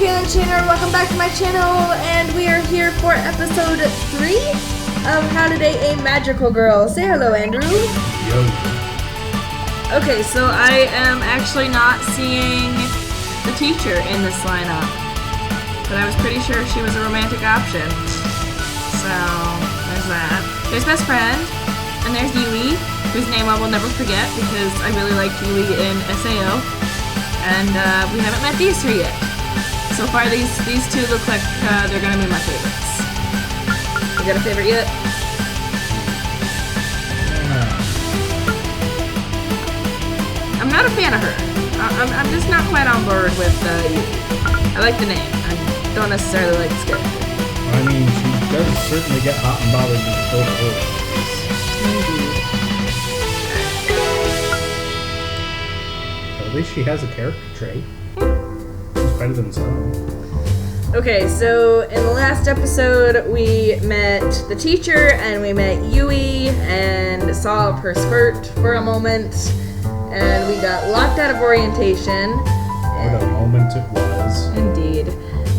Chandler, welcome back to my channel, and we are here for episode 3 of How to Date a Magical Girl. Say hello, Andrew. Yo. Okay, so I am actually not seeing the teacher in this lineup, but I was pretty sure she was a romantic option. So, there's that. There's best friend, and there's Yui, whose name I will never forget because I really liked Yui in SAO, and we haven't met these three yet. So far, these two look like they're gonna be my favorites. You got a favorite yet? I'm not a fan of her. I'm just not quite on board with Yui. I like the name. I don't necessarily like the character. I mean, she does certainly get hot and bothered with both of her. Indeed. At least she has a character trait. Better than some. Okay, so in the last episode, we met the teacher and we met Yui and saw her skirt for a moment, and we got locked out of orientation. What a moment it was. Indeed.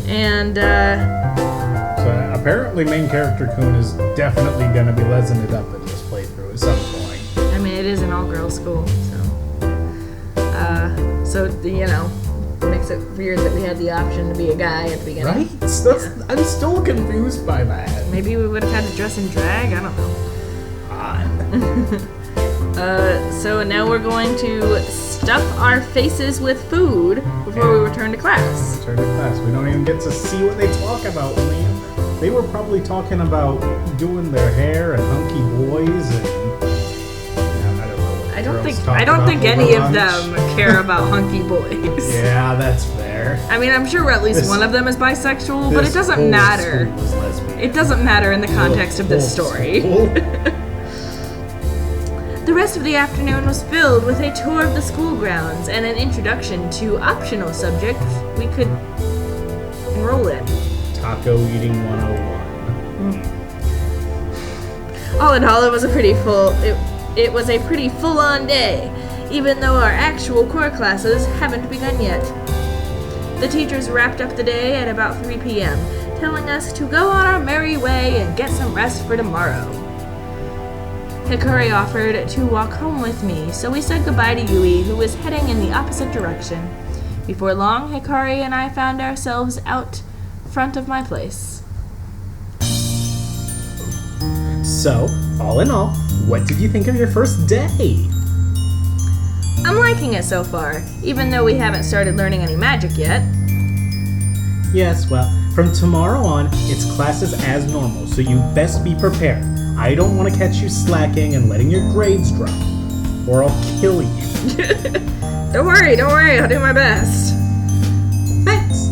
And, so apparently main character Kun is definitely going to be lesing it up in this playthrough at some point. I mean, it is an all-girls school, so, you know, makes it weird that we had the option to be a guy at the beginning. Right? I'm still confused by that. Maybe we would have had to dress in drag? I don't know. So now we're going to stuff our faces with food before we return to class. We don't even get to see what they talk about, man. They were probably talking about doing their hair and hunky boys and... I don't think any of them care about hunky boys. Yeah, that's fair. I mean, I'm sure at least one of them is bisexual, but it doesn't matter. It doesn't matter in the context of this story. The rest of the afternoon was filled with a tour of the school grounds and an introduction to optional subjects we could enroll in. Taco eating 101. All in all, it was a pretty full-on day, even though our actual core classes haven't begun yet. The teachers wrapped up the day at about 3 p.m., telling us to go on our merry way and get some rest for tomorrow. Hikari offered to walk home with me, so we said goodbye to Yui, who was heading in the opposite direction. Before long, Hikari and I found ourselves out front of my place. So, all in all, what did you think of your first day? I'm liking it so far, even though we haven't started learning any magic yet. Yes, well, from tomorrow on, it's classes as normal, so you best be prepared. I don't want to catch you slacking and letting your grades drop, or I'll kill you. Don't worry, I'll do my best. Thanks.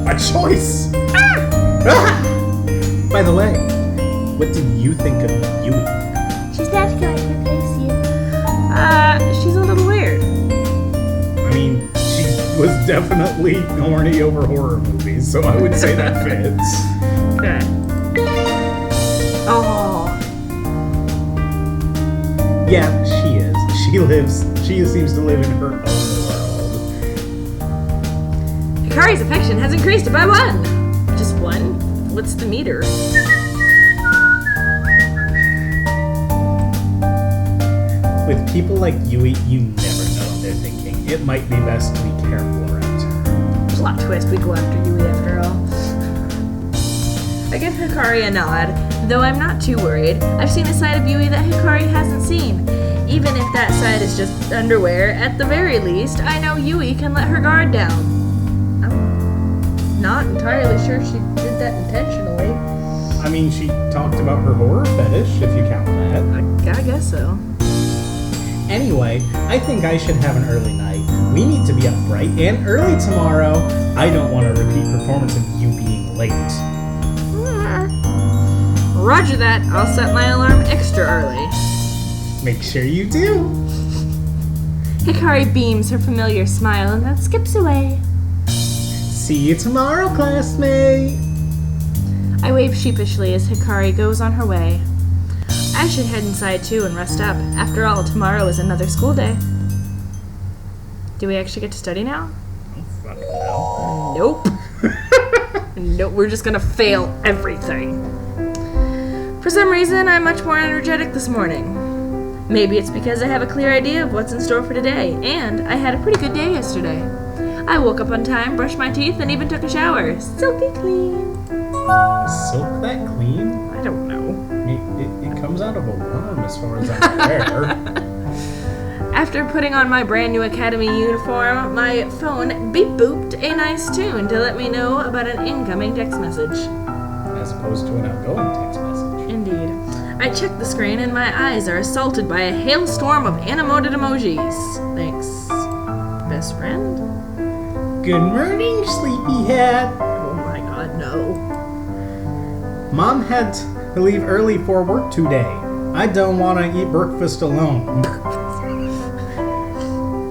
A choice! Ah! By the way, what did you think of Yui? She's not going to replace you. She's a little weird. I mean, she was definitely horny over horror movies, so I would say that fits. Okay. Oh. Yeah, she is. She seems to live in her own world. Hikari's affection has increased by 1. Just 1? What's the meter? With people like Yui, you never know what they're thinking. It might be best to be careful around her. Plot twist, we go after Yui after all. I give Hikari a nod, though I'm not too worried. I've seen a side of Yui that Hikari hasn't seen. Even if that side is just underwear, at the very least, I know Yui can let her guard down. I'm not entirely sure she did that intentionally. I mean, she talked about her horror fetish, if you count that. I guess so. Anyway, I think I should have an early night. We need to be up bright and early tomorrow. I don't want a repeat performance of you being late. Roger that. I'll set my alarm extra early. Make sure you do. Hikari beams her familiar smile and then skips away. See you tomorrow, classmate. I wave sheepishly as Hikari goes on her way. I should head inside too and rest up. After all, tomorrow is another school day. Do we actually get to study now? Fucking hell. Nope. Nope, we're just gonna fail everything. For some reason, I'm much more energetic this morning. Maybe it's because I have a clear idea of what's in store for today, and I had a pretty good day yesterday. I woke up on time, brushed my teeth, and even took a shower. Silky clean. Silk that clean? I don't know. It comes out of a worm as far as I'm aware. After putting on my brand new academy uniform, my phone beep-booped a nice tune to let me know about an incoming text message. As opposed to an outgoing text message. Indeed. I check the screen and my eyes are assaulted by a hailstorm of animated emojis. Thanks. Best friend? Good morning, sleepyhead. Oh my god, no. Mom had to leave early for work today. I don't want to eat breakfast alone.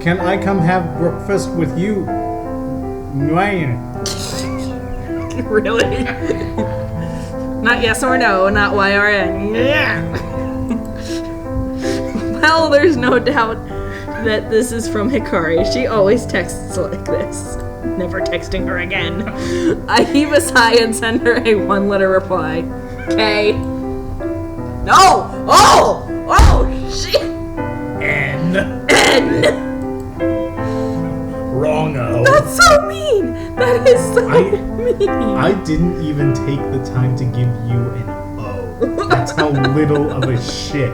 Can I come have breakfast with you? Ryan? Really? Not yes or no, not YRN. Yeah. Well, there's no doubt that this is from Hikari. She always texts like this. Never texting her again. I heave a sigh and send her a one-letter reply. K. No! Oh! Oh, shit! N. Wrong-o. That's so mean! That is so mean! I didn't even take the time to give you an O. That's how little of a shit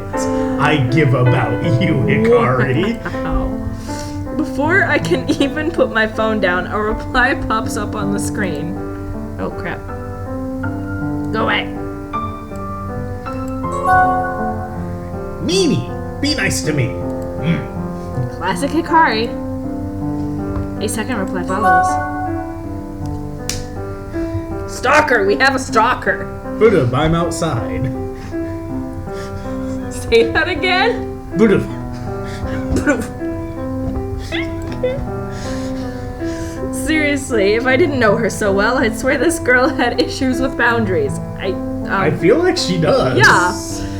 I give about you, Hikari. Wow. Before I can even put my phone down, a reply pops up on the screen. Oh crap. Go away. Mimi, be nice to me. Classic Hikari. A second reply follows. Stalker! We have a stalker! Buddha, I'm outside. Say that again? Buddha. Seriously, if I didn't know her so well, I'd swear this girl had issues with boundaries. I feel like she does. Yeah.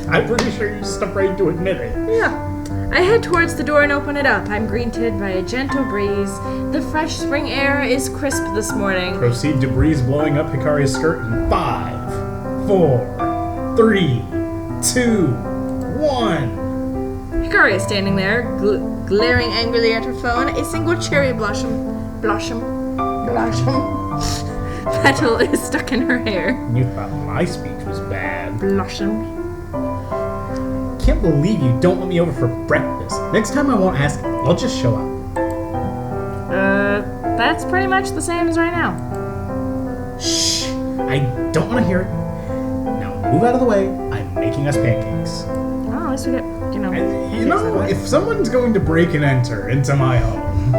I'm pretty sure you're just afraid to admit it. Yeah. I head towards the door and open it up. I'm greeted by a gentle breeze. The fresh spring air is crisp this morning. Proceed to breeze blowing up Hikari's skirt in 5, 4, 3, 2, 1. Hikari is standing there, glaring angrily at her phone. A single cherry blossom petal is stuck in her hair. You thought my speech was bad. Blossom. Can't believe you don't want me over for breakfast. Next time I won't ask, I'll just show up. That's pretty much the same as right now. Shh! I don't want to hear it. Now move out of the way. I'm making us pancakes. Oh, at least we get, If someone's going to break and enter into my home,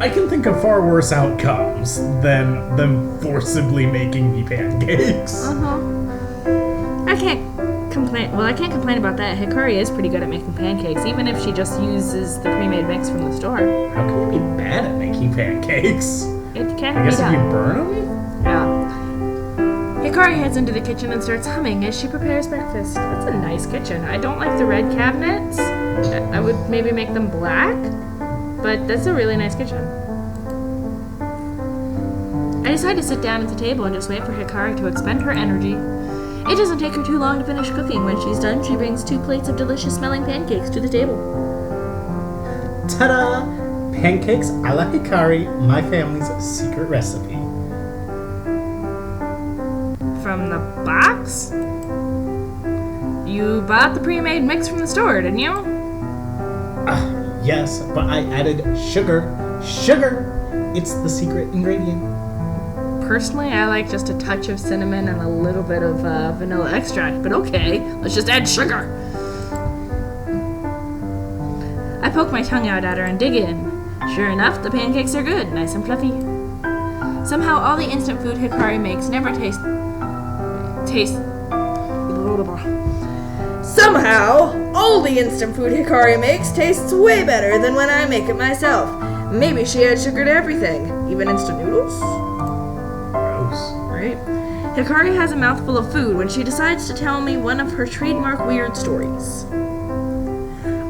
I can think of far worse outcomes than them forcibly making me pancakes. I can't complain. Well, I can't complain about that. Hikari is pretty good at making pancakes, even if she just uses the pre-made mix from the store. How can you be bad at making pancakes? It can I be guess if done. you burn them? Yeah. Hikari heads into the kitchen and starts humming as she prepares breakfast. That's a nice kitchen. I don't like the red cabinets. I would maybe make them black, but that's a really nice kitchen. I decide to sit down at the table and just wait for Hikari to expend her energy. It doesn't take her too long to finish cooking. When she's done, she brings 2 plates of delicious smelling pancakes to the table. Ta-da! Pancakes a la Hikari, my family's secret recipe. From the box? You bought the pre-made mix from the store, didn't you? Yes, but I added sugar. Sugar! It's the secret ingredient. Personally, I like just a touch of cinnamon and a little bit of vanilla extract, but okay, let's just add sugar. I poke my tongue out at her and dig in. Sure enough, the pancakes are good, nice and fluffy. Somehow, all the instant food Hikari makes never Somehow, all the instant food Hikari makes tastes way better than when I make it myself. Maybe she adds sugar to everything, even instant noodles? Gross. Right? Hikari has a mouthful of food when she decides to tell me one of her trademark weird stories.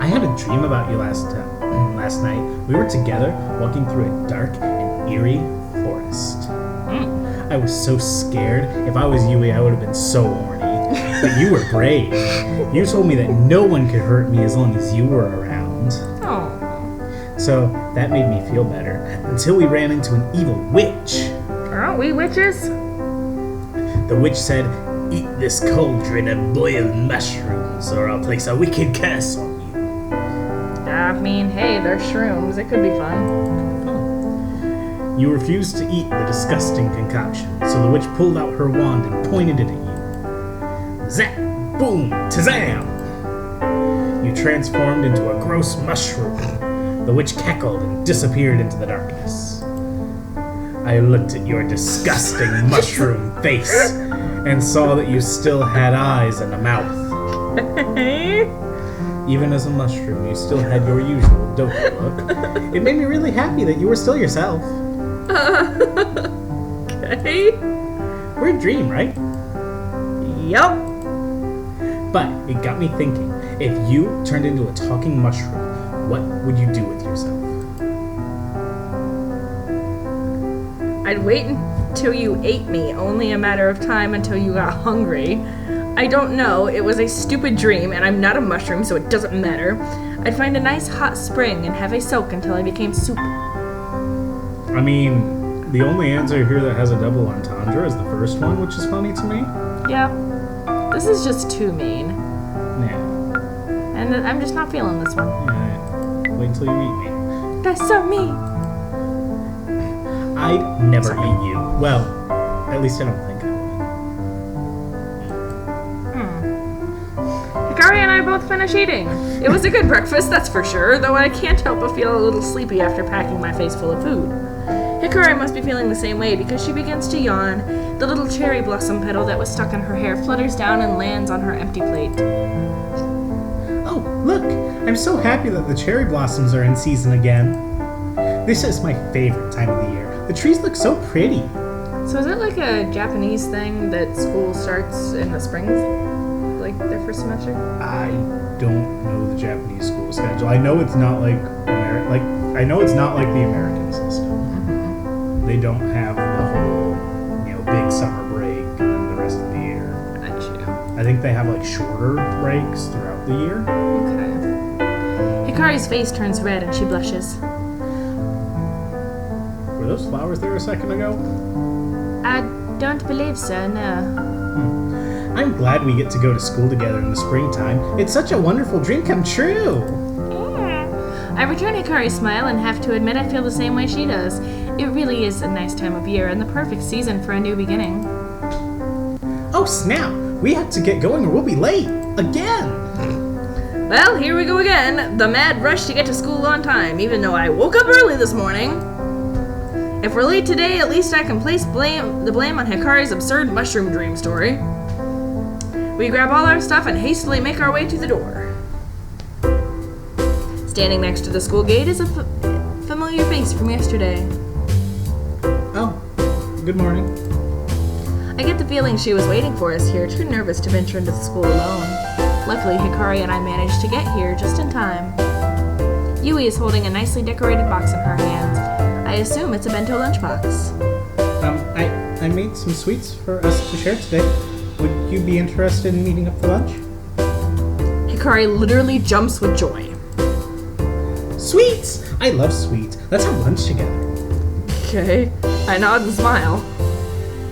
I had had a dream about you last night. We were together walking through a dark and eerie forest. I was so scared. If I was Yui, I would have been so horny. But you were brave. You told me that no one could hurt me as long as you were around. Oh. So that made me feel better until we ran into an evil witch. Aren't we witches? The witch said, "Eat this cauldron of boiled mushrooms or I'll place a wicked curse on you." I mean, hey, they're shrooms. It could be fun. You refused to eat the disgusting concoction, so the witch pulled out her wand and pointed it at you. Zap! Boom! Tazam! You transformed into a gross mushroom. The witch cackled and disappeared into the darkness. I looked at your disgusting mushroom face and saw that you still had eyes and a mouth. Even as a mushroom, you still had your usual dopey look. It made me really happy that you were still yourself. Okay. We're a dream, right? Yup. But it got me thinking, if you turned into a talking mushroom, what would you do with yourself? I'd wait until you ate me, only a matter of time until you got hungry. I don't know, it was a stupid dream, and I'm not a mushroom, so it doesn't matter. I'd find a nice hot spring and have a soak until I became soup. I mean, the only answer here that has a double entendre is the first one, which is funny to me. Yeah. This is just too mean. Yeah. And I'm just not feeling this one. Yeah. Wait until you eat me. That's so mean. I'd never eat you. Well, at least I don't think I would. Hikari and I both finished eating. It was a good breakfast, that's for sure, though I can't help but feel a little sleepy after packing my face full of food. Hikari must be feeling the same way because she begins to yawn. The little cherry blossom petal that was stuck in her hair flutters down and lands on her empty plate. Oh, look! I'm so happy that the cherry blossoms are in season again. This is my favorite time of the year. The trees look so pretty. So is it like a Japanese thing that school starts in the spring? Like their first semester? I don't know the Japanese school schedule. I know it's not like I know it's not like the American system. They don't have the whole, big summer break and then the rest of the year. Gotcha. I think they have like shorter breaks throughout the year. Okay. Hikari's face turns red and she blushes. Were those flowers there a second ago? I don't believe so, no. I'm glad we get to go to school together in the springtime. It's such a wonderful dream come true. I return Hikari's smile and have to admit I feel the same way she does. It really is a nice time of year and the perfect season for a new beginning. Oh snap! We have to get going or we'll be late! Again! Well, here we go again. The mad rush to get to school on time, even though I woke up early this morning. If we're late today, at least I can place the blame on Hikari's absurd mushroom dream story. We grab all our stuff and hastily make our way to the door. Standing next to the school gate is a familiar face from yesterday. Oh, good morning. I get the feeling she was waiting for us here, too nervous to venture into the school alone. Luckily, Hikari and I managed to get here just in time. Yui is holding a nicely decorated box in her hands. I assume it's a bento lunchbox. I made some sweets for us to share today. Would you be interested in eating up the lunch? Hikari literally jumps with joy. Sweets! I love sweets. Let's have lunch together. Okay. I nod and smile.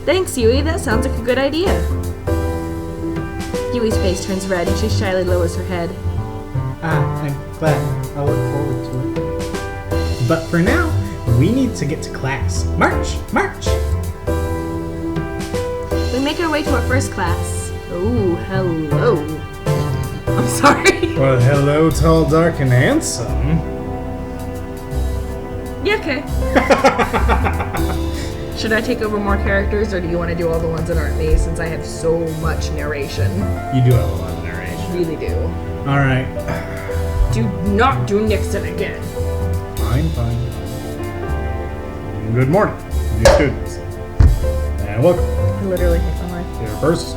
Thanks, Yui. That sounds like a good idea. Yui's face turns red and she shyly lowers her head. I'm glad. I'll look forward to it. But for now, we need to get to class. March! March! We make our way to our first class. Oh, hello. I'm sorry. Well, hello, tall, dark, and handsome. Yeah, okay. Should I take over more characters, or do you want to do all the ones that aren't me, since I have so much narration? You do have a lot of narration. I really do. Alright. Do not do Nixon again. Fine. Good morning, new students. And welcome I literally hate my life. to your first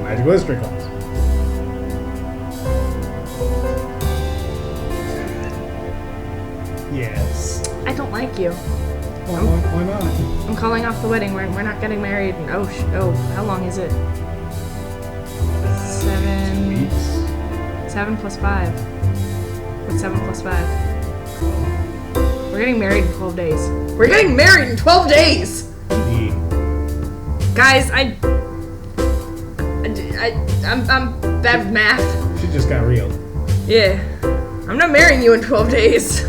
magical history class. Yes. I don't like you. Why not? I'm calling off the wedding. We're not getting married. And how long is it? 7 plus 5. What's 7 plus 5? We're getting married in 12 days. We're getting married in 12 days! Indeed. Guys, I'm bad with math. She just got real. Yeah. I'm not marrying you in 12 days.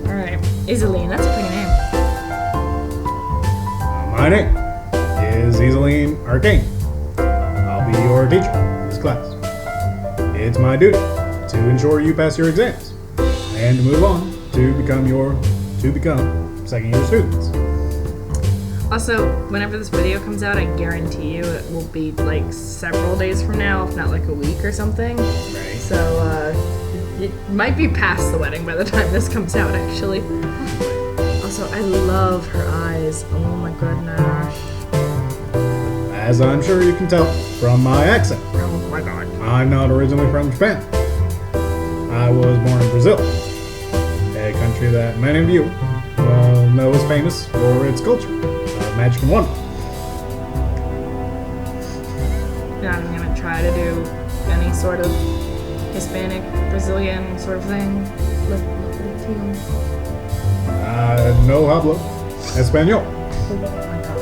Alright. Isaline, that's a pretty name. My name is Isaline Arcane. I'll be your teacher in this class. It's my duty to ensure you pass your exams and to move on to become second year students. Also, whenever this video comes out, I guarantee you it will be like several days from now, if not like a week or something. Right. So, it might be past the wedding by the time this comes out, actually. Also, I love her eyes. Oh my goodness. As I'm sure you can tell from my accent, Oh my god. I'm not originally from Japan. I was born in Brazil, a country that many of you will know is famous for its culture of magic and wonder. Now I'm gonna try to do any sort of Hispanic, Brazilian sort of thing. No hablo español. Oh my god.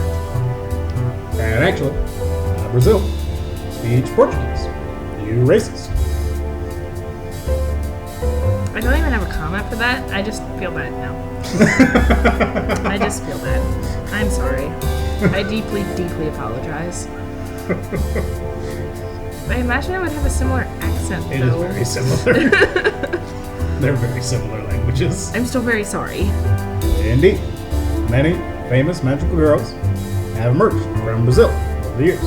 And actually, Brazil speaks Portuguese. You racist. I don't even have a comment for that. I just feel bad now. I just feel bad. I'm sorry. I deeply, deeply apologize. I imagine I would have a similar accent, It is though. very similar. They're very similar languages. I'm still very sorry. Indeed, many famous magical girls have emerged from Brazil over the years.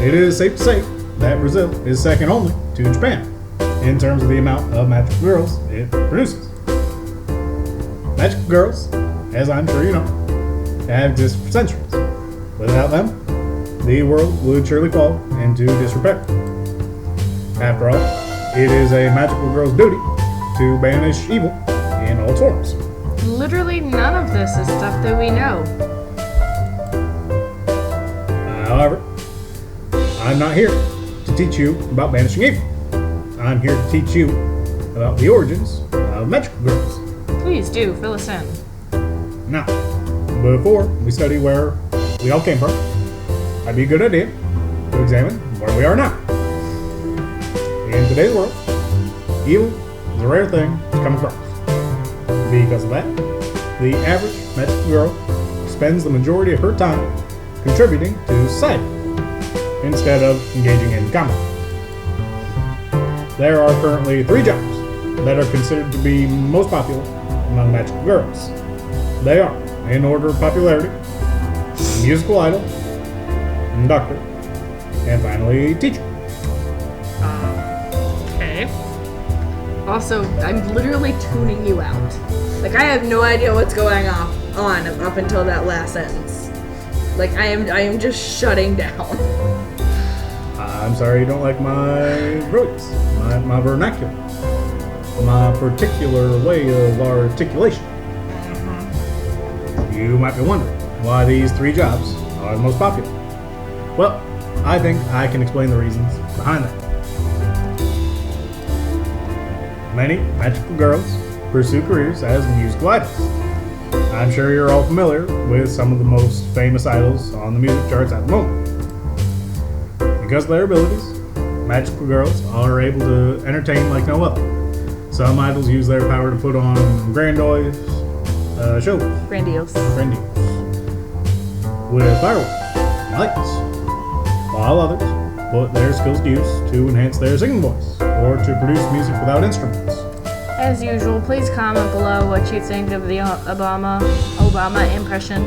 It is safe to say that Brazil is second only to Japan in terms of the amount of magical girls it produces. Magical girls, as I'm sure you know, have existed for centuries. Without them, the world would surely fall into disrepair. After all, it is a magical girl's duty to banish evil in all its forms. Literally none of this is stuff that we know. However, I'm not here to teach you about banishing evil. I'm here to teach you about the origins of magical girls. Please do, fill us in. Now, before we study where we all came from, it'd be a good idea to examine where we are now. In today's world, evil is a rare thing to come across. Because of that, the average magical girl spends the majority of her time contributing to society instead of engaging in combat. There are currently 3 jobs that are considered to be most popular among magical girls. They are, in order of popularity, musical idol, doctor, and finally teacher. Okay. Also, I'm literally tuning you out. Like, I have no idea what's going on up until that last sentence. Like, I am just shutting down. I'm sorry you don't like my brilliance, my vernacular, my particular way of articulation. You might be wondering why these 3 jobs are the most popular. Well, I think I can explain the reasons behind that. Many magical girls pursue careers as musical idols. I'm sure you're all familiar with some of the most famous idols on the music charts at the moment. Because of their abilities, magical girls are able to entertain like no other. Some idols use their power to put on grandiose shows. Grandiose. With fireworks and lights. While others put their skills to use to enhance their singing voice or to produce music without instruments. As usual, please comment below what you think of the Obama impression.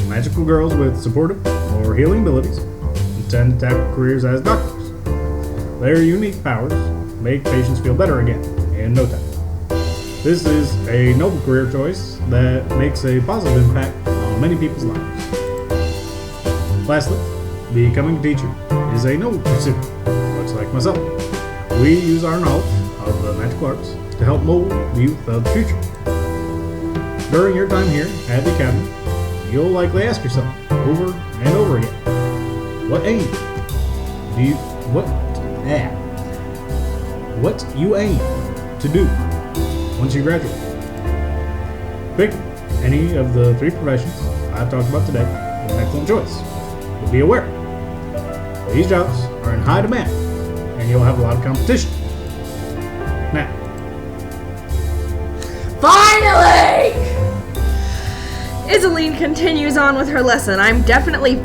Magical girls with supportive or healing abilities tend to tackle careers as doctors. Their unique powers make patients feel better again in no time. This is a noble career choice that makes a positive impact on many people's lives. Lastly, becoming a teacher is a noble pursuit, much like myself. We use our knowledge of the magical arts to help mold the youth of the future. During your time here at the academy, you'll likely ask yourself over and over again, what you aim to do once you graduate. Pick any of the 3 professions I've talked about today is an excellent choice. But be aware, these jobs are in high demand and you'll have a lot of competition. Now, Finally! Isaline continues on with her lesson. I'm definitely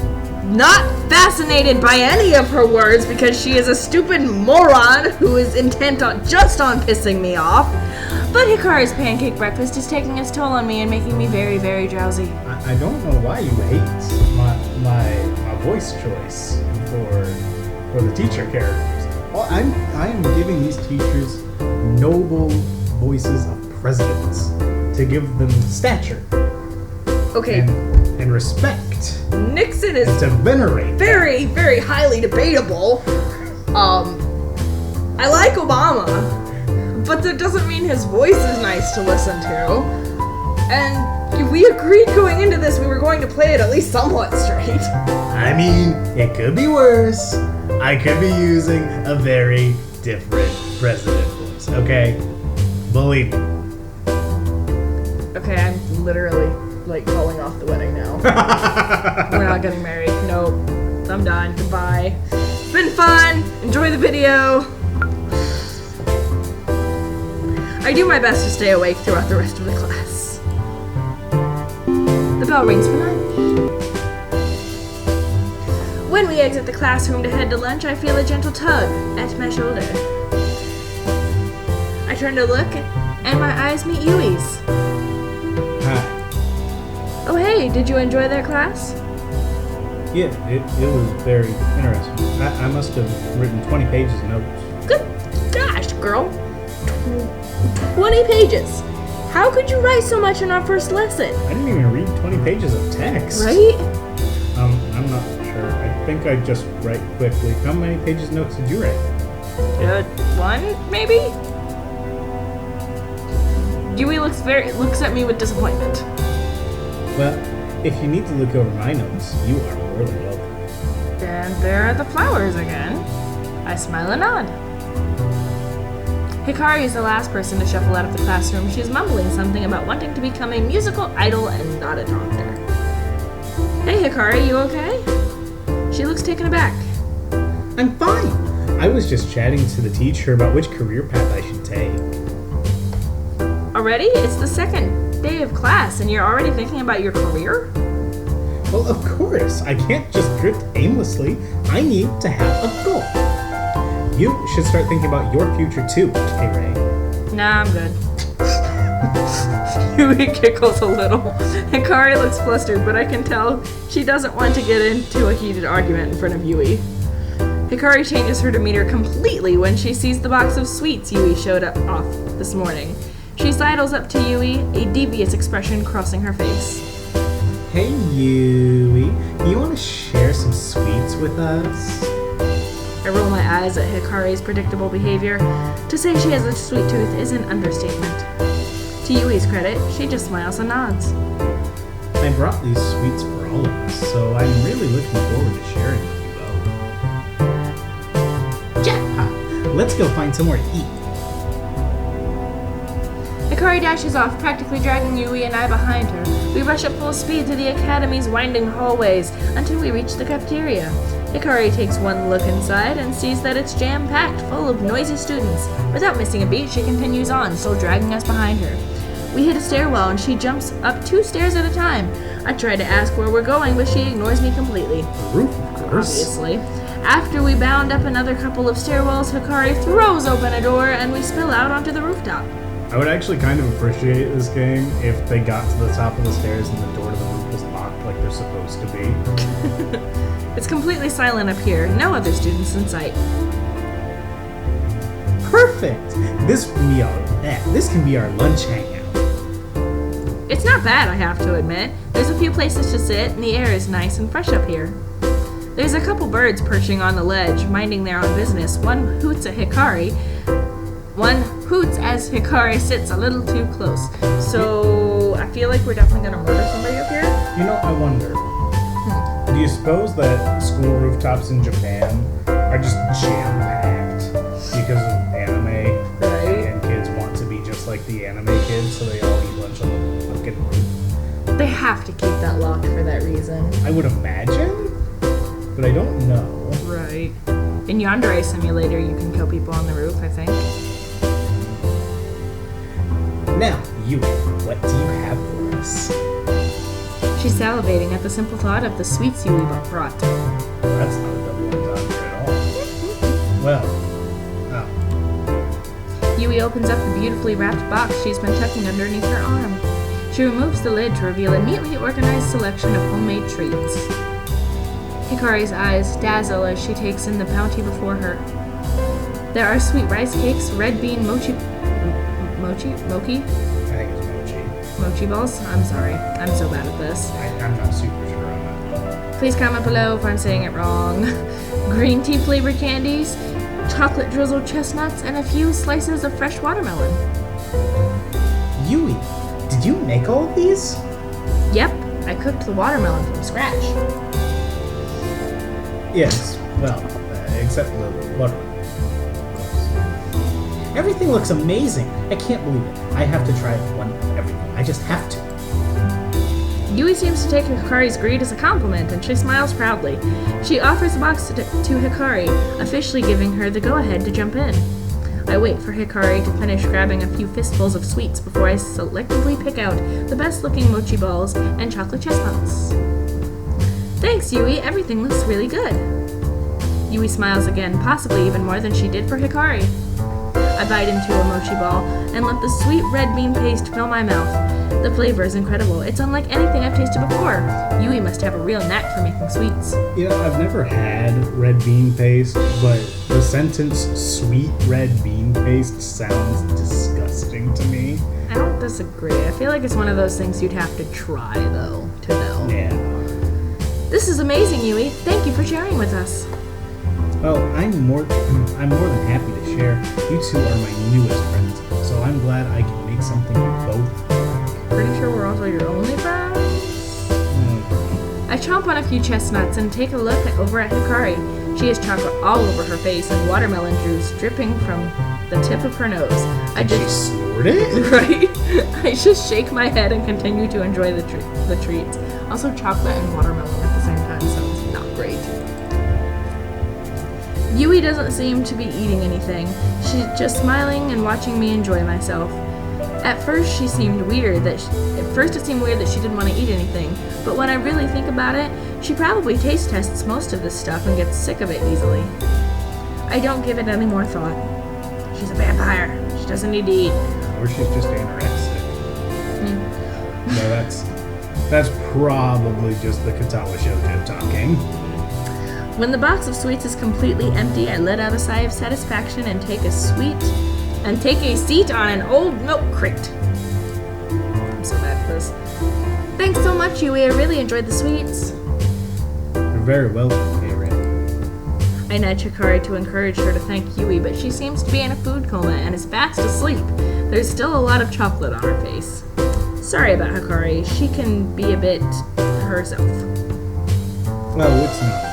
not fascinated by any of her words because she is a stupid moron who is intent on pissing me off. But Hikari's pancake breakfast is taking its toll on me and making me very, very drowsy. I don't know why you hate my voice choice for the teacher characters. Well, I am giving these teachers noble voices of presidents to give them stature. Okay. And respect. Nixon is and to venerate. Very, very highly debatable. I like Obama, but that doesn't mean his voice is nice to listen to. And we agreed going into this we were going to play it at least somewhat straight. I mean, it could be worse. I could be using a very different president voice, okay? Believe me. Okay, I'm literally calling off the wedding now. We're not getting married. Nope. I'm done. Goodbye. It's been fun. Enjoy the video. I do my best to stay awake throughout the rest of the class. The bell rings for lunch. When we exit the classroom to head to lunch, I feel a gentle tug at my shoulder. I turn to look, and my eyes meet Yui's. Hi. Oh hey, did you enjoy that class? Yeah, it was very interesting. I must have written 20 pages of notes. Good gosh, girl. 20 pages. How could you write so much in our first lesson? I didn't even read 20 pages of text. Right? I'm not sure. I think I just write quickly. How many pages of notes did you write? 1, maybe? Yui looks at me with disappointment. Well, if you need to look over my notes, you are more than welcome. And there are the flowers again. I smile and nod. Hikari is the last person to shuffle out of the classroom. She's mumbling something about wanting to become a musical idol and not a doctor. Hey Hikari, you okay? She looks taken aback. I'm fine. I was just chatting to the teacher about which career path I should take. Already? It's the second day of class and you're already thinking about your career? Well, of course. I can't just drift aimlessly. I need to have a goal. You should start thinking about your future too, K-Ray. Nah, I'm good. Yui giggles a little. Hikari looks flustered, but I can tell she doesn't want to get into a heated argument in front of Yui. Hikari changes her demeanor completely when she sees the box of sweets Yui showed up off this morning. She sidles up to Yui, a devious expression crossing her face. Hey, Yui. You want to share some sweets with us? I roll my eyes at Hikari's predictable behavior. To say she has a sweet tooth is an understatement. To Yui's credit, she just smiles and nods. I brought these sweets for all of us, so I'm really looking forward to sharing with you both. Yeah! Let's go find somewhere to eat. Hikari dashes off, practically dragging Yui and I behind her. We rush at full speed through the academy's winding hallways until we reach the cafeteria. Hikari takes one look inside and sees that it's jam-packed, full of noisy students. Without missing a beat, she continues on, still dragging us behind her. We hit a stairwell and she jumps up 2 stairs at a time. I try to ask where we're going, but she ignores me completely. The roof, of course. Obviously. After we bound up another couple of stairwells, Hikari throws open a door and we spill out onto the rooftop. I would actually kind of appreciate this game if they got to the top of the stairs and the door to the roof was locked like they're supposed to be. It's completely silent up here. No other students in sight. Perfect! This can be our lunch hangout. It's not bad, I have to admit. There's a few places to sit, and the air is nice and fresh up here. There's a couple birds perching on the ledge, minding their own business. One hoots at Hikari One hoots as Hikari sits a little too close. So I feel like we're definitely gonna murder somebody up here. You know, I wonder. Do you suppose that school rooftops in Japan are just jam-packed because of anime? Right. And kids want to be just like the anime kids, so they all eat lunch on the fucking roof. They have to keep that locked for that reason. I would imagine, but I don't know. Right. In Yandere Simulator, you can kill people on the roof, I think. Now, Yui, what do you have for us? She's salivating at the simple thought of the sweets Yui brought. That's not a double entendre at all. Well, Yui opens up the beautifully wrapped box she's been tucking underneath her arm. She removes the lid to reveal a neatly organized selection of homemade treats. Hikari's eyes dazzle as she takes in the bounty before her. There are sweet rice cakes, red bean mochi? I think it's mochi. Mochi balls? I'm sorry. I'm so bad at this. I'm not super sure on that. Please comment below if I'm saying it wrong. Green tea flavored candies, chocolate drizzled chestnuts, and a few slices of fresh watermelon. Yui, did you make all of these? Yep, I cooked the watermelon from scratch. Yes, well, except the watermelon. Everything looks amazing. I can't believe it. I have to try everything. I just have to. Yui seems to take Hikari's greed as a compliment, and she smiles proudly. She offers the box to Hikari, officially giving her the go-ahead to jump in. I wait for Hikari to finish grabbing a few fistfuls of sweets before I selectively pick out the best-looking mochi balls and chocolate chestnuts. Thanks, Yui. Everything looks really good. Yui smiles again, possibly even more than she did for Hikari. I bite into a mochi ball and let the sweet red bean paste fill my mouth. The flavor is incredible. It's unlike anything I've tasted before. Yui must have a real knack for making sweets. You know, I've never had red bean paste, but the sentence sweet red bean paste sounds disgusting to me. I don't disagree. I feel like it's one of those things you'd have to try, though, to know. Yeah. This is amazing, Yui. Thank you for sharing with us. Well, I'm more than happy to share. You two are my newest friends, so I'm glad I can make something you both. Pretty sure we're also your only friends? I chomp on a few chestnuts and take a look over at Hikari. She has chocolate all over her face and watermelon juice dripping from the tip of her nose. I just snort it? Right? I just shake my head and continue to enjoy the treats. Also, chocolate and watermelon at the same time sounds not great. Yui doesn't seem to be eating anything. She's just smiling and watching me enjoy myself. At first, it seemed weird that she didn't want to eat anything, but when I really think about it, she probably taste tests most of this stuff and gets sick of it easily. I don't give it any more thought. She's a vampire. She doesn't need to eat. Or she's just anorexic. No, that's probably just the Katawa Shoujo talking. When the box of sweets is completely empty, I let out a sigh of satisfaction and take a seat on an old milk crate. I'm so bad at this. Thanks so much, Yui. I really enjoyed the sweets. You're very welcome, Karen. I nudge Hikari to encourage her to thank Yui, but she seems to be in a food coma and is fast asleep. There's still a lot of chocolate on her face. Sorry about Hikari. She can be a bit herself. Well, it's not.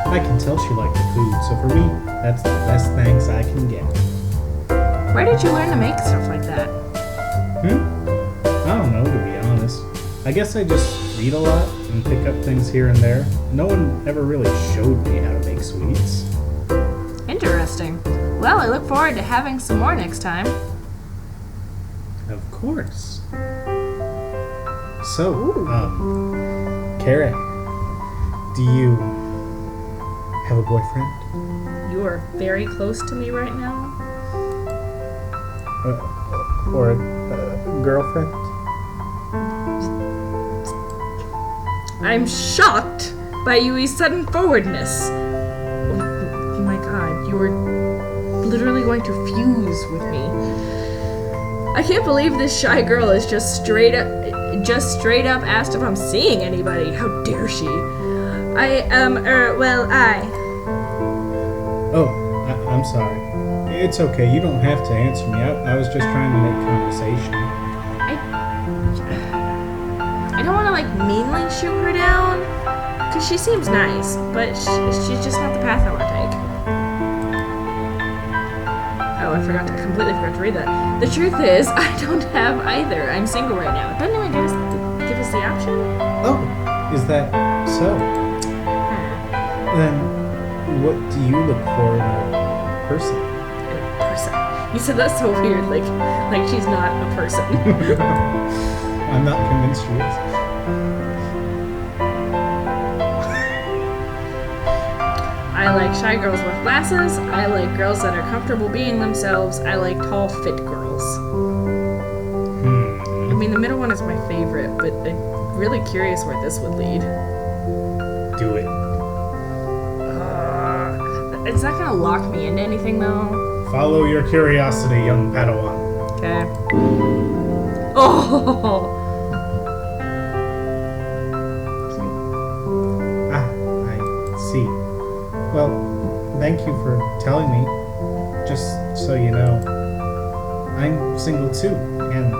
I can tell she liked the food, so for me, that's the best thanks I can get. Where did you learn to make stuff like that? I don't know, to be honest. I guess I just read a lot and pick up things here and there. No one ever really showed me how to make sweets. Interesting. Well, I look forward to having some more next time. Of course. So, Karen, do you have a boyfriend? You are very close to me right now. Or a girlfriend? I'm shocked by Yui's sudden forwardness. Oh my god, you were literally going to fuse with me. I can't believe this shy girl is just straight up asked if I'm seeing anybody. How dare she? Oh, I'm sorry. It's okay. You don't have to answer me. I was just trying to make conversation. I don't want to like meanly shoot her down, because she seems nice, but she's just not the path I want to take. Oh, I completely forgot to read that. The truth is, I don't have either. I'm single right now. Doesn't even give us the option? Oh, is that so? Then, what do you look for in a person? You said that so weird, like she's not a person. I'm not convinced she is. I like shy girls with glasses. I like girls that are comfortable being themselves. I like tall, fit girls. I mean, the middle one is my favorite, but I'm really curious where this would lead. Do it. It's not gonna lock me into anything, though. Follow your curiosity, young Padawan. Okay. Oh! Ah, I see. Well, thank you for telling me. Just so you know, I'm single too, and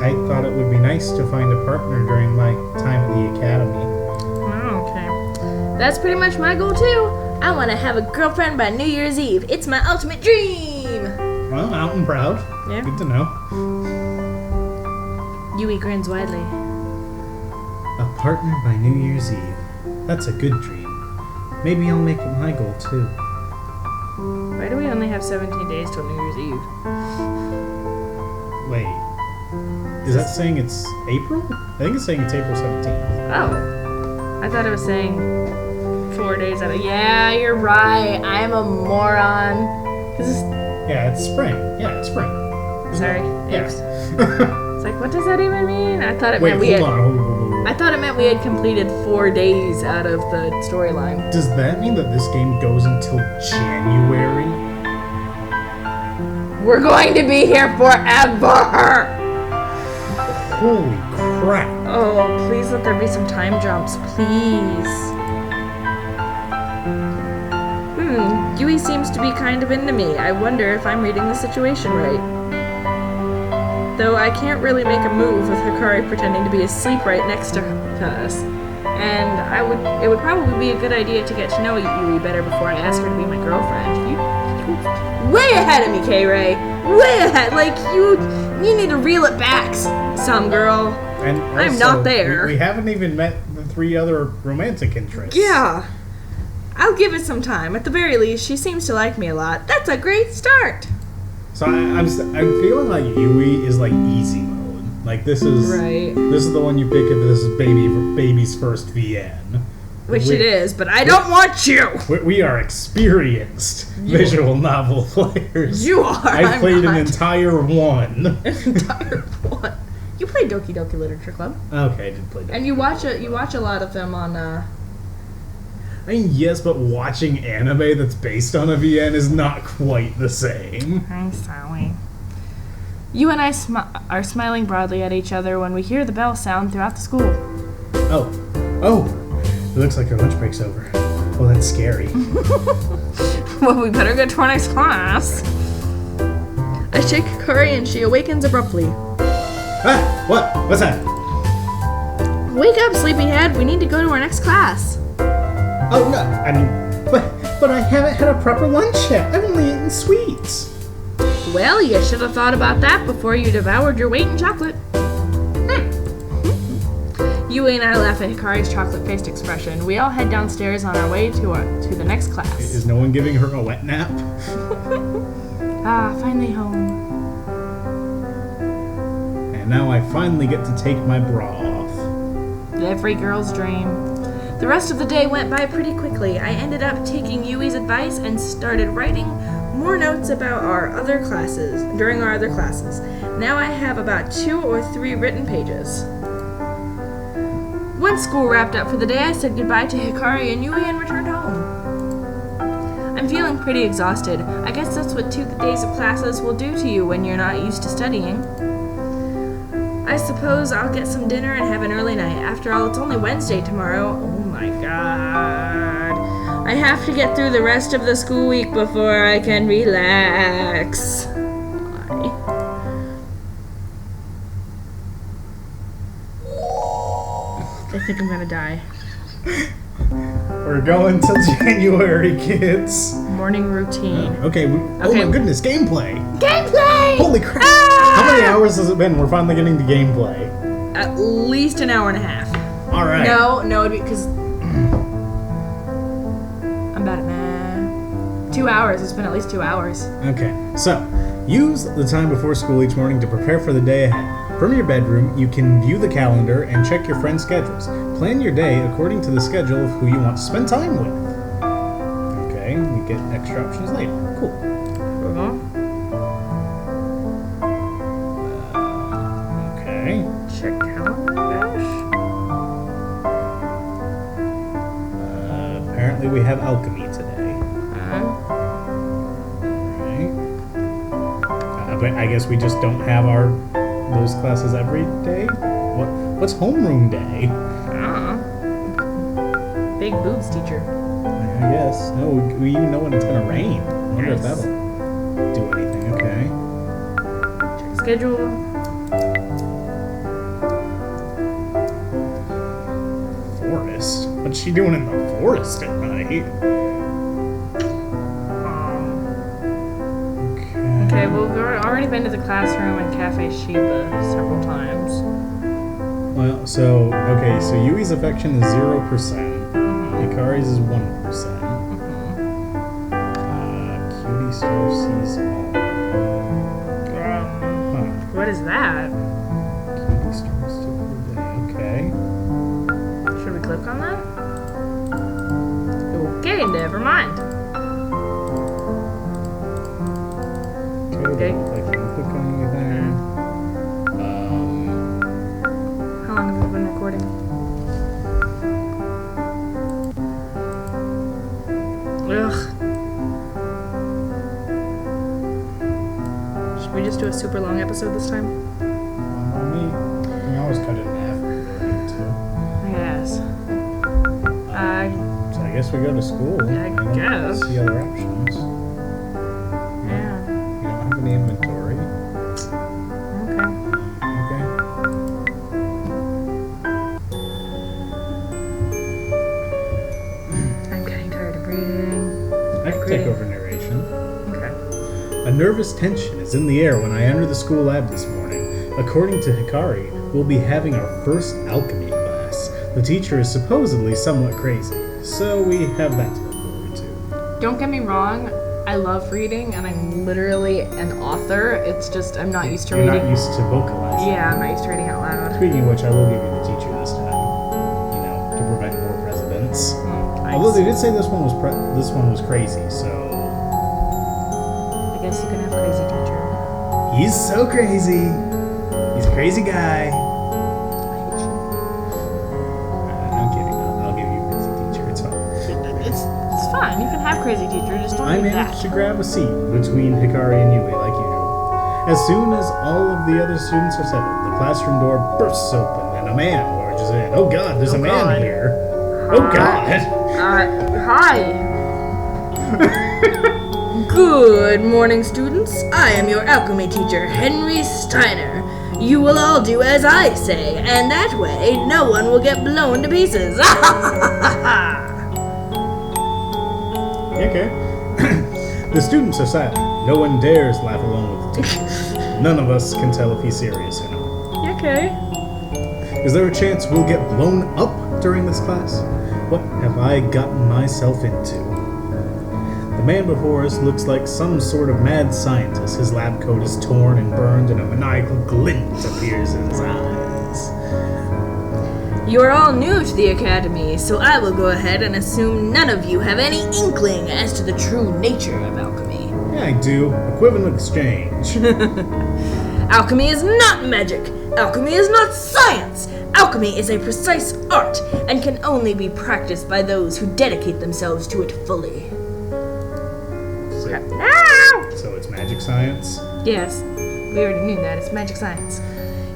I thought it would be nice to find a partner during my time at the academy. Oh, okay. That's pretty much my goal too. I want to have a girlfriend by New Year's Eve. It's my ultimate dream. Well, out and proud. Yeah. Good to know. Yui grins widely. A partner by New Year's Eve. That's a good dream. Maybe I'll make it my goal too. Why do we only have 17 days till New Year's Eve? Wait. Is that saying it's April? I think it's saying it's April 17th. Oh. I thought it was saying 4 days out of... Yeah, you're right. I'm a moron. Yeah, it's spring. Yeah, it's spring. Sorry. Yeah. It's like, what does that even mean? I thought it Wait, meant we had... hold on. I thought it meant we had completed 4 days out of the storyline. Does that mean that this game goes until January? We're going to be here forever! Holy crap. Oh, please let there be some time jumps, please. Yui seems to be kind of into me. I wonder if I'm reading the situation right. Though I can't really make a move with Hikari pretending to be asleep right next to us. And it would probably be a good idea to get to know Yui better before I ask her to be my girlfriend. You way ahead of me, K-Ray. Way ahead. Like, you need to reel it back, some girl. And also, I'm not there. We haven't even met the 3 other romantic interests. Yeah. I'll give it some time. At the very least, she seems to like me a lot. That's a great start. So I'm feeling like Yui is like easy mode. Like this is right. This is the one you pick if this is baby's first VN. Which it is, but I don't want you. We are experienced visual novel players. You are. I played an entire one. Entire one. You played Doki Doki Literature Club. Okay, I did play Doki. And you watch a lot of them on. I mean, yes, but watching anime that's based on a VN is not quite the same. I'm sorry. You and I are smiling broadly at each other when we hear the bell sound throughout the school. Oh! It looks like our lunch break's over. Well, that's scary. Well, we better get to our next class. I shake Hikari and she awakens abruptly. Ah! What? What's that? Wake up, sleepyhead. We need to go to our next class. Oh, no. I mean, but I haven't had a proper lunch yet. I've only eaten sweets. Well, you should have thought about that before you devoured your weight in chocolate. Yui and I laugh at Hikari's chocolate-faced expression. We all head downstairs on our way to the next class. Is no one giving her a wet nap? Finally home. And now I finally get to take my bra off. Every girl's dream. The rest of the day went by pretty quickly. I ended up taking Yui's advice and started writing more notes about during our other classes. Now I have about 2 or 3 written pages. Once school wrapped up for the day, I said goodbye to Hikari and Yui and returned home. I'm feeling pretty exhausted. I guess that's what 2 days of classes will do to you when you're not used to studying. I suppose I'll get some dinner and have an early night. After all, it's only Wednesday tomorrow. Oh my god. I have to get through the rest of the school week before I can relax. Why? I think I'm gonna die. We're going till January, kids. Morning routine. Okay. Oh my goodness, gameplay. Gameplay! Holy crap. Ah! How many hours has it been? We're finally getting to gameplay. At least an hour and a half. All right. No, because I'm bad at math. 2 hours. It's been at least 2 hours. Okay, so use the time before school each morning to prepare for the day ahead. From your bedroom, you can view the calendar and check your friends' schedules. Plan your day according to the schedule of who you want to spend time with. Okay, we get extra options later. Cool. Okay. Check calendar dash. Apparently we have alchemy today. But I guess we just don't have those classes every day? What's homeroom day? Big boobs teacher. I guess. No, we even know when it's gonna rain. I wonder if that'll do anything. Okay. Check schedule. Forest? What's she doing in the forest at night? Okay, well, we've already been to the classroom and Cafe Sheba several times. Well, so Yui's affection is 0%. Hikari's is 1%. Cutie Star sees all. What is that? Cutie Star still okay. Should we click on that? Okay, never mind. Okay. I can't click on anything. How long have we been recording? Ugh. Should we just do a super long episode this time? Me. You can always cut it in half if you need to. Yes. So I guess we go to school. I guess. See other options. Yeah. You don't have any inventory. Okay. Okay. I'm getting tired of reading. I can take over narration. Okay. A nervous tension is in the air when I enter the school lab this morning. According to Hikari, we'll be having our first alchemy class. The teacher is supposedly somewhat crazy, so we have that to look forward to. Don't get me wrong, I love reading and I'm literally an author. It's just I'm not used to You're reading. not used to vocalizing. Yeah, I'm not used to reading out loud. Speaking of which, I will give you the teacher this time. To prevent more precedents. Nice. Although they did say this one was crazy, so I guess you can have crazy teacher. he's so crazy. He's a crazy guy. I'm kidding. I'll give you a crazy teacher. It's fine. It's fine. You can have crazy teacher. Just don't I do managed that. to grab a seat between Hikari and Yui like usual. As soon as all of the other students are settled, the classroom door bursts open and a man barges in. Oh God, there's a man God. here. Oh God. Hi. Good morning, students. I am your alchemy teacher, Henry Steiner. You will all do as I say, and that way no one will get blown to pieces. Okay. The students are silent. No one dares laugh along with the teacher. None of us can tell if he's serious or not. Okay. Is there a chance we'll get blown up during this class? What have I gotten myself into? The man before us looks like some sort of mad scientist. His lab coat is torn and burned, and a maniacal glint appears in his eyes. You are all new to the academy, so I will go ahead and assume none of you have any inkling as to the true nature of alchemy. Yeah, I do. Equivalent exchange. Alchemy is not magic. Alchemy is not science. Alchemy is a precise art and can only be practiced by those who dedicate themselves to it fully. So it's magic science? Yes, we already knew that. It's magic science.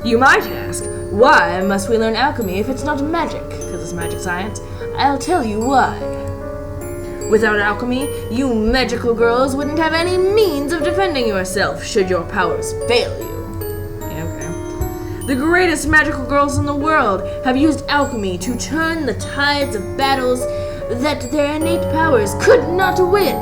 You might ask, why must we learn alchemy if it's not magic? Because it's magic science. I'll tell you why. Without alchemy, you magical girls wouldn't have any means of defending yourself should your powers fail you. Yeah, okay. The greatest magical girls in the world have used alchemy to turn the tides of battles that their innate powers could not win.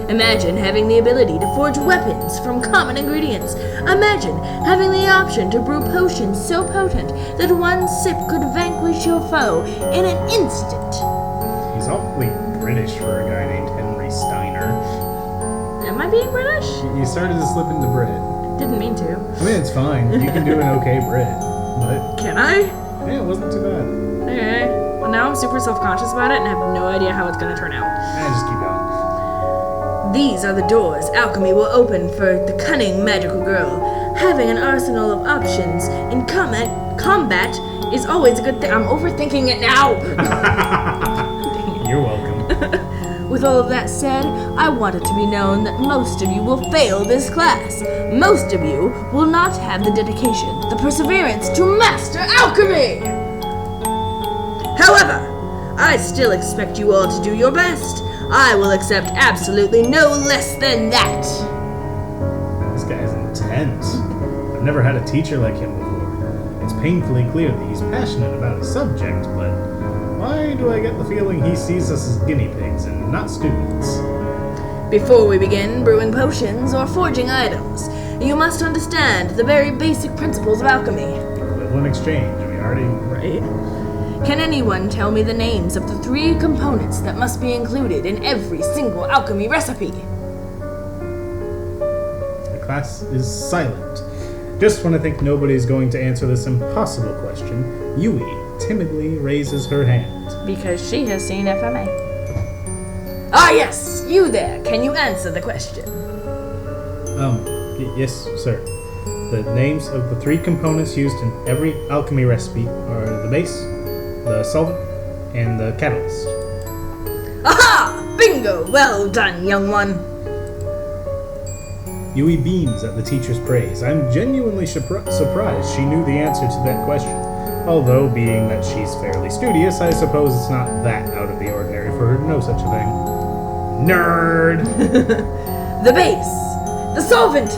Imagine having the ability to forge weapons from common ingredients. Imagine having the option to brew potions so potent that one sip could vanquish your foe in an instant. He's awfully British for a guy named Henry Steiner. Am I being British? You started to slip into Brit. Didn't mean to. I mean, it's fine. You can do an okay Brit. But, Can I? yeah, it wasn't too bad. Okay. Well, now I'm super self-conscious about it and have no idea how it's going to turn out. Just keep going. These are the doors alchemy will open for the cunning magical girl. Having an arsenal of options in combat is always a good thing. I'm overthinking it now. You're welcome. With all of that said, I want it to be known that most of you will fail this class. Most of you will not have the dedication, the perseverance to master alchemy. However, I still expect you all to do your best. I will accept absolutely no less than that. This guy's intense. I've never had a teacher like him before. It's painfully clear that he's passionate about his subject, but why do I get the feeling he sees us as guinea pigs and not students? Before we begin brewing potions or forging items, you must understand the very basic principles of alchemy. Equivalent exchange, we already... Right? Can anyone tell me the names of the 3 components that must be included in every single alchemy recipe? The class is silent. Just when I think nobody's going to answer this impossible question, Yui timidly raises her hand. Because she has seen FMA. Ah yes, you there. Can you answer the question? Yes, sir. The names of the 3 components used in every alchemy recipe are the base, the solvent, and the catalyst. Aha! Bingo! Well done, young one. Yui beams at the teacher's praise. I'm genuinely surprised she knew the answer to that question. Although, being that she's fairly studious, I suppose it's not that out of the ordinary for her to know such a thing. Nerd! The base, the solvent,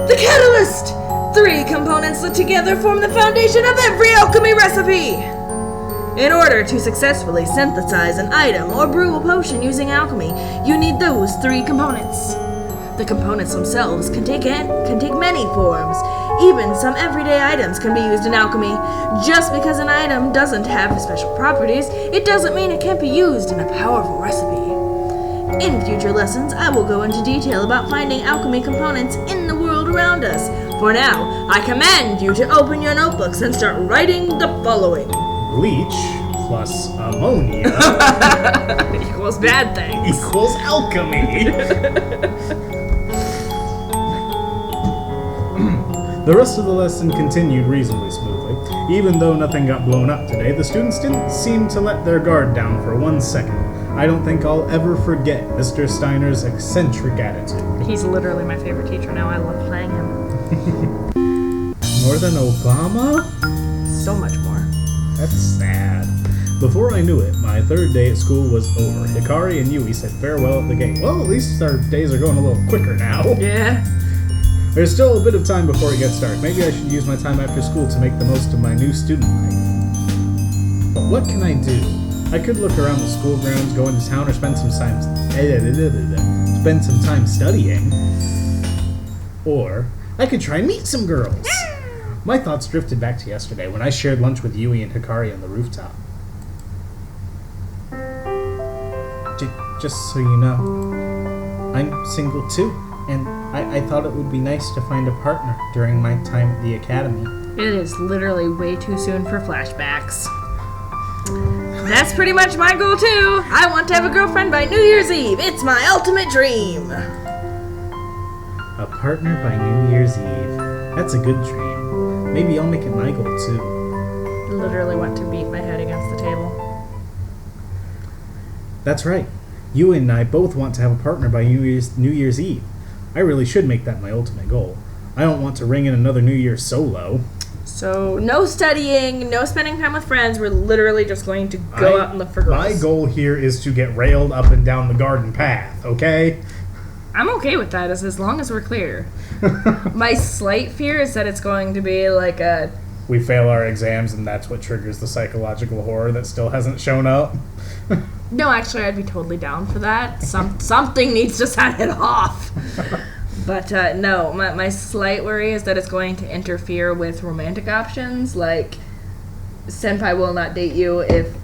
the catalyst! 3 components that together form the foundation of every alchemy recipe! In order to successfully synthesize an item or brew a potion using alchemy, you need those 3 components. The components themselves can take many forms. Even some everyday items can be used in alchemy. Just because an item doesn't have special properties, it doesn't mean it can't be used in a powerful recipe. In future lessons, I will go into detail about finding alchemy components in the world around us. For now, I command you to open your notebooks and start writing the following. Bleach plus ammonia Equals bad things. equals alchemy. The rest of the lesson continued reasonably smoothly. Even though nothing got blown up today, the students didn't seem to let their guard down for 1 second. I don't think I'll ever forget Mr. Steiner's eccentric attitude. He's literally my favorite teacher now. I love playing him. More than Obama? So much more. That's sad. Before I knew it, my 3rd day at school was over. Hikari and Yui said farewell at the gate. Well, at least our days are going a little quicker now. Yeah. There's still a bit of time before it gets dark. Maybe I should use my time after school to make the most of my new student life. But what can I do? I could look around the school grounds, go into town, or spend some time studying. Or I could try and meet some girls. My thoughts drifted back to yesterday when I shared lunch with Yui and Hikari on the rooftop. Just so you know, I'm single too, and I thought it would be nice to find a partner during my time at the academy. It is literally way too soon for flashbacks. That's pretty much my goal too. I want to have a girlfriend by New Year's Eve. It's my ultimate dream. A partner by New Year's Eve. That's a good dream. Maybe I'll make it my goal too. Literally want to beat my head against the table. That's right. You and I both want to have a partner by New Year's Eve. I really should make that my ultimate goal. I don't want to ring in another New Year solo. So no studying, no spending time with friends. We're literally just going to go out and look for girls. My goal here is to get railed up and down the garden path, okay? I'm okay with that as long as we're clear. My slight fear is that it's going to be like a... We fail our exams and that's what triggers the psychological horror that still hasn't shown up. No, actually, I'd be totally down for that. Something needs to set it off. But no, my slight worry is that it's going to interfere with romantic options. Like, senpai will not date you if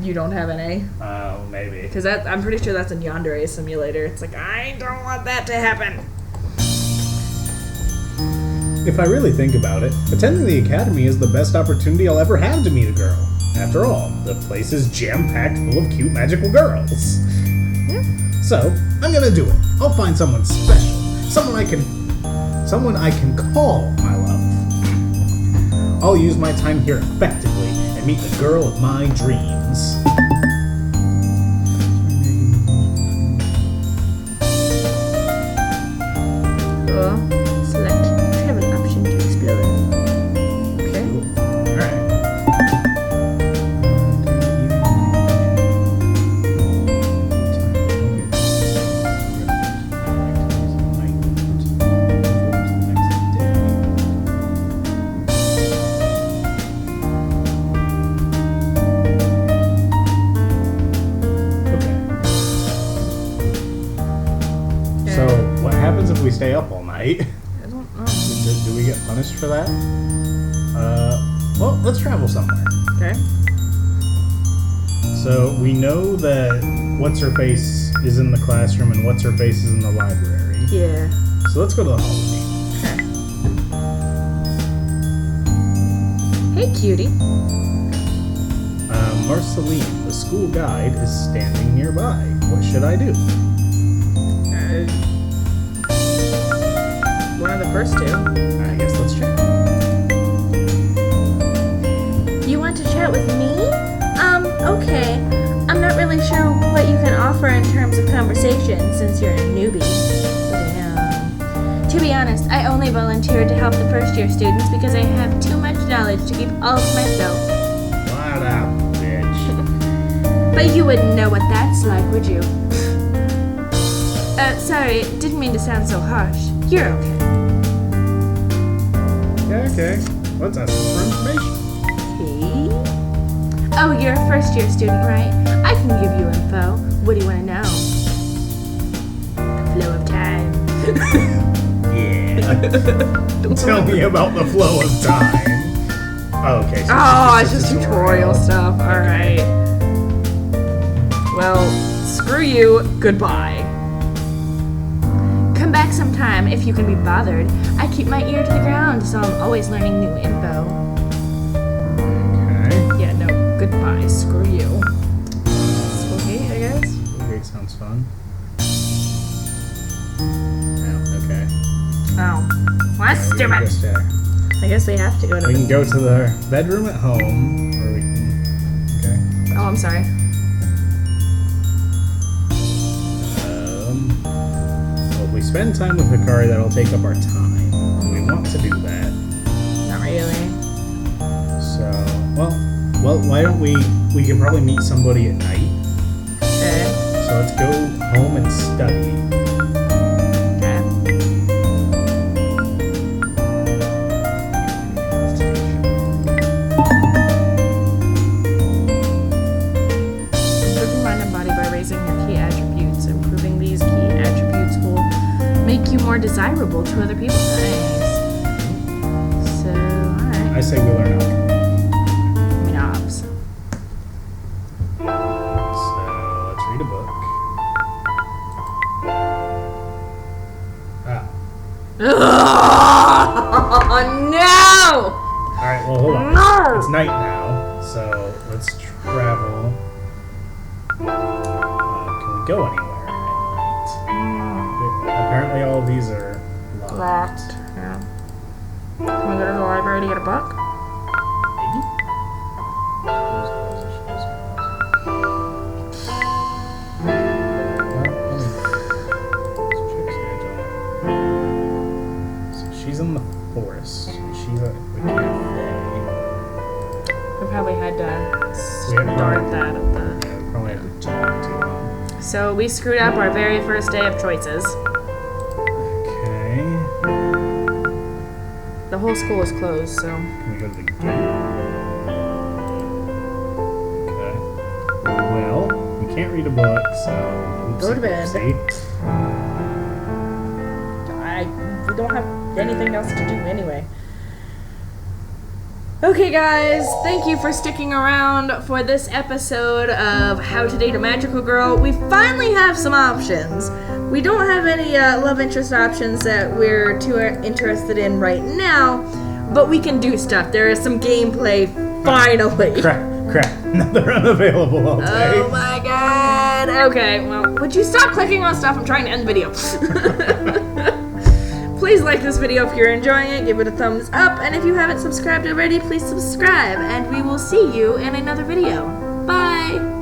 you don't have an A. Oh, maybe. Because I'm pretty sure that's a yandere simulator. It's like, I don't want that to happen. If I really think about it, attending the academy is the best opportunity I'll ever have to meet a girl. After all, the place is jam-packed full of cute magical girls. Yeah. So, I'm gonna do it. I'll find someone special. Someone I can call my love. I'll use my time here effectively and meet the girl of my dreams. Select travel option to explore. Okay. Alright. So, what happens if we stay up all night? I don't know. Do we get punished for that? Well, let's travel somewhere. Okay. So, we know that What's-Her-Face is in the classroom and What's-Her-Face is in the library. Yeah. So, let's go to the hallway. Okay. Hey, cutie. Marceline, the school guide, is standing nearby. What should I do? One of the first two. I guess let's check. You want to chat with me? Okay. I'm not really sure what you can offer in terms of conversation since you're a newbie. Damn. To be honest, I only volunteered to help the first year students because I have too much knowledge to keep all to myself. What up, bitch? But you wouldn't know what that's like, would you? Sorry, didn't mean to sound so harsh. You're okay. Okay. Let's ask them for information. Okay. Oh, you're a first year student, right? I can give you info. What do you want to know? The flow of time. Yeah. Tell me about the flow of time. Oh, okay. So Oh, it's just tutorial stuff. Alright. Well, screw you. Goodbye. Come back sometime if you can be bothered. I keep my ear to the ground, so I'm always learning new info. Okay. Yeah, no. Goodbye. Screw you. Schoolgate, I guess? Okay, sounds fun. Oh, okay. Oh. Well, that's stupid. Just, I guess we have to go to we the... can go to the bedroom at home, or we can... Okay. Oh, I'm sorry. Well, if we spend time with Hikari, that'll take up our time. And we want to do that. Not really. So, well, why don't we can probably meet somebody at night. Okay. So let's go home and study. Okay. Improve your mind and body by raising your key attributes. Improving these key attributes will make you more desirable to other people. Nice. So, alright. I say we learn alchemy. I mean, obs. So let's read a book. Oh, no! Alright, well, hold on. No! It's night now, so let's travel. Can we go anywhere at night? Apparently all of these are locked. Locked. Yeah. Can we go to the library to get a book? Maybe? So she's in the forest. We can't had to We had start that at the... Yeah, we probably had to talk too long. So we screwed up our very first day of choices. Okay. The whole school is closed, so... Can we go to the gate? Okay. Well, we can't read a book, so... Go to bed. oopsie. We don't have anything else to do anyway. Okay, guys, thank you for sticking around for this episode of How to Date a Magical Girl. We finally have some options. We don't have any love interest options that we're too interested in right now, but we can do stuff. There is some gameplay, finally. Crap. Now they're unavailable all day. Oh my god. Okay, well, would you stop clicking on stuff? I'm trying to end the video. Please like this video if you're enjoying it, give it a thumbs up, and if you haven't subscribed already, please subscribe, and we will see you in another video. Bye!